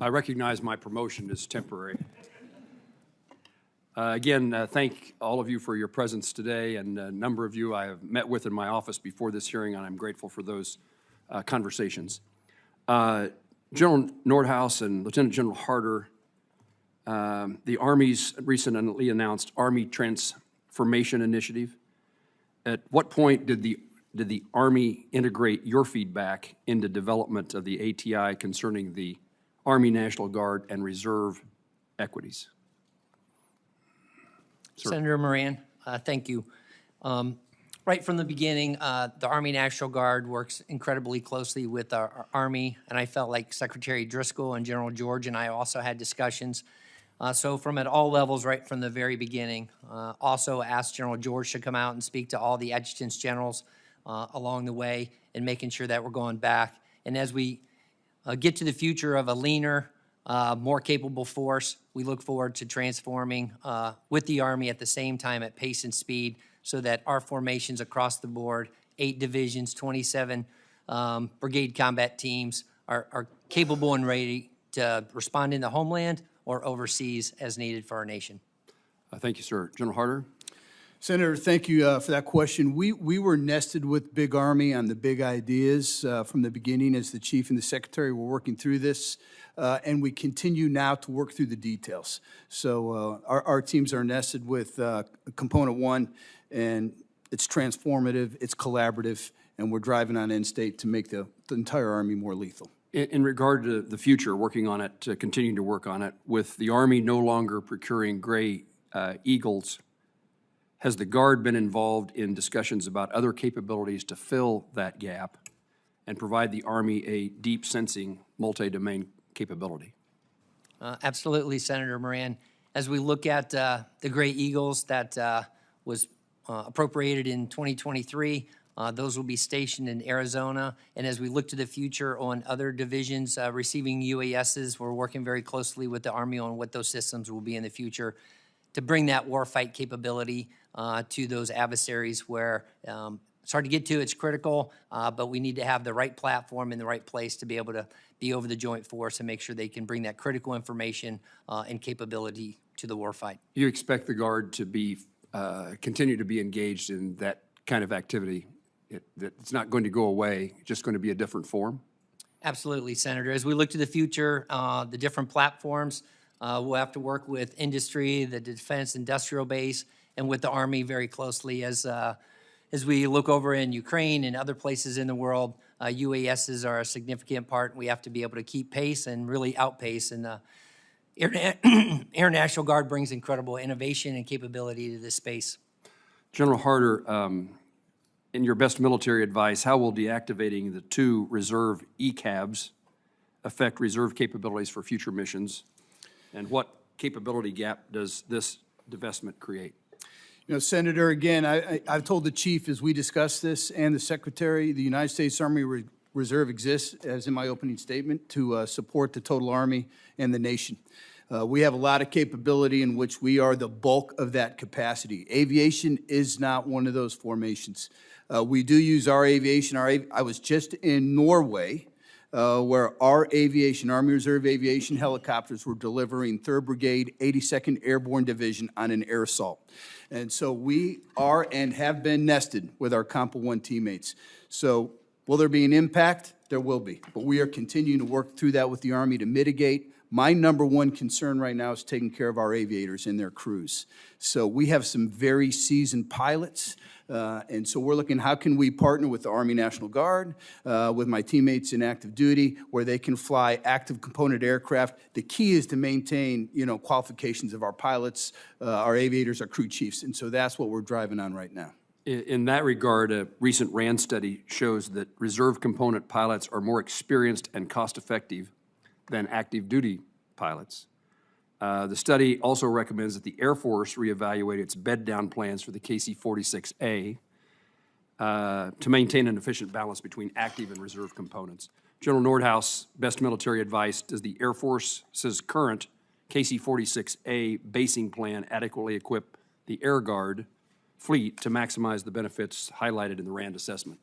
I recognize my promotion is temporary. Again, thank all of you for your presence today, and a number of you I have met with in my office before this hearing, and I'm grateful for those conversations. General Nordhaus and Lieutenant General Harter, the Army's recently announced Army Transformation Initiative. At what point did the Army integrate your feedback into development of the ATI concerning the Army National Guard and Reserve equities? Sir. Senator Moran, thank you. Right from the beginning, the Army National Guard works incredibly closely with our Army, and I felt like Secretary Driscoll and General George and I also had discussions. So from at all levels, right from the very beginning, also asked General George to come out and speak to all the adjutants generals along the way and making sure that we're going back. And as we get to the future of a leaner, more capable force, we look forward to transforming with the Army at the same time at pace and speed so that our formations across the board, 8 divisions, 27 brigade combat teams are capable and ready to respond in the homeland or overseas as needed for our nation. Thank you, sir. General Harter? Senator, thank you for that question. We were nested with Big Army on the big ideas from the beginning as the Chief and the Secretary were working through this, and we continue now to work through the details. So our teams are nested with Component 1, and it's transformative, it's collaborative, and we're driving on end state to make the entire Army more lethal. In regard to the future, working on it, continuing to work on it, with the Army no longer procuring gray Eagles, has the Guard been involved in discussions about other capabilities to fill that gap and provide the Army a deep sensing multi-domain capability? Absolutely, Senator Moran. As we look at the Gray Eagles that was appropriated in 2023, those will be stationed in Arizona. And as we look to the future on other divisions receiving UASs, we're working very closely with the Army on what those systems will be in the future to bring that warfight capability to those adversaries where it's hard to get to, it's critical, but we need to have the right platform in the right place to be able to be over the joint force and make sure they can bring that critical information and capability to the warfight. You expect the Guard to be continue to be engaged in that kind of activity? It's not going to go away, it's just going to be a different form? Absolutely, Senator. As we look to the future, the different platforms, we'll have to work with industry, the defense industrial base, and with the Army very closely as we look over in Ukraine and other places in the world. UASs are a significant part. We have to be able to keep pace and really outpace. And the Air National Guard brings incredible innovation and capability to this space. General Harter, in your best military advice, how will deactivating the 2 reserve ECABs affect reserve capabilities for future missions? And what capability gap does this divestment create? You know, Senator, again, I've told the Chief as we discuss this and the Secretary, the United States Army Reserve exists, as in my opening statement, to support the total Army and the nation. We have a lot of capability in which we are the bulk of that capacity. Aviation is not one of those formations. We do use our aviation. I was just in Norway, where our aviation, Army Reserve aviation helicopters were delivering 3rd Brigade, 82nd Airborne Division on an air assault. And so we are and have been nested with our Compo 1 teammates. So will there be an impact? There will be. But we are continuing to work through that with the Army to mitigate. My number one concern right now is taking care of our aviators and their crews. So we have some very seasoned pilots. And so we're looking, how can we partner with the Army National Guard, with my teammates in active duty, where they can fly active component aircraft. The key is to maintain, qualifications of our pilots, our aviators, our crew chiefs. And so that's what we're driving on right now. In that regard, a recent RAND study shows that reserve component pilots are more experienced and cost-effective than active duty pilots. The study also recommends that the Air Force reevaluate its bed-down plans for the KC-46A to maintain an efficient balance between active and reserve components. General Nordhaus, best military advice, does the Air Force's current KC-46A basing plan adequately equip the Air Guard fleet to maximize the benefits highlighted in the RAND assessment?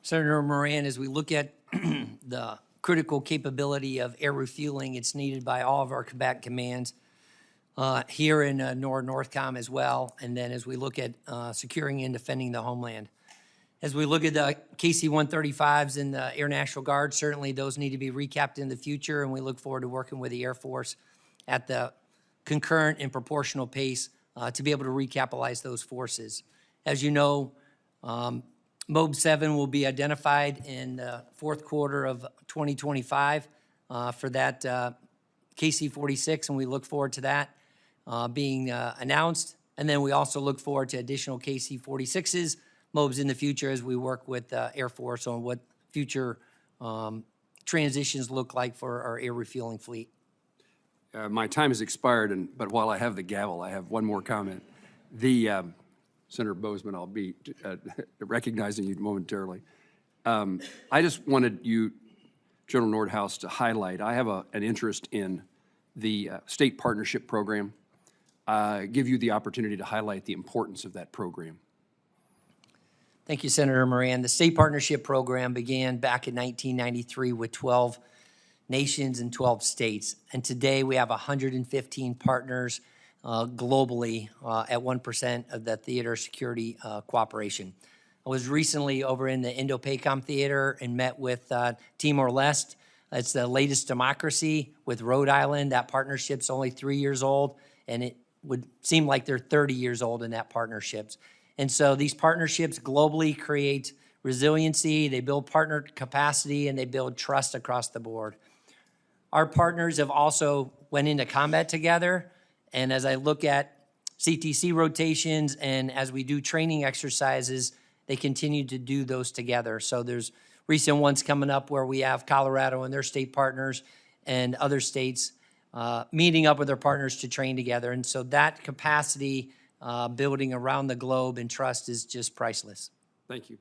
Senator Moran, as we look at the critical capability of air refueling. It's needed by all of our combatant commands here in NORTHCOM as well, and then as we look at securing and defending the homeland. As we look at the KC-135s and the Air National Guard, certainly those need to be recapped in the future, and we look forward to working with the Air Force at the concurrent and proportional pace to be able to recapitalize those forces. As you know, MOB 7 will be identified in the fourth quarter of 2025 for that KC-46, and we look forward to that being announced. And then we also look forward to additional KC-46s, MOBs in the future as we work with the Air Force on what future transitions look like for our air refueling fleet. My time has expired, but while I have the gavel, I have one more comment. Senator Bozeman, I'll be recognizing you momentarily. I just wanted you, General Nordhaus, to highlight, I have an interest in the state partnership program. Give you the opportunity to highlight the importance of that program. Thank you, Senator Moran. The State Partnership Program began back in 1993 with 12 nations and 12 states. And today we have 115 partners globally at 1% of the theater security cooperation. I was recently over in the Indo-PACOM theater and met with Timor-Leste. It's the latest democracy with Rhode Island. That partnership's only 3 years old, and it would seem like they're 30 years old in that partnerships. And so these partnerships globally create resiliency, they build partner capacity, and they build trust across the board. Our partners have also went into combat together, and as I look at CTC rotations and as we do training exercises, they continue to do those together. So there's recent ones coming up where we have Colorado and their state partners and other states meeting up with their partners to train together. And so that capacity building around the globe and trust is just priceless. Thank you.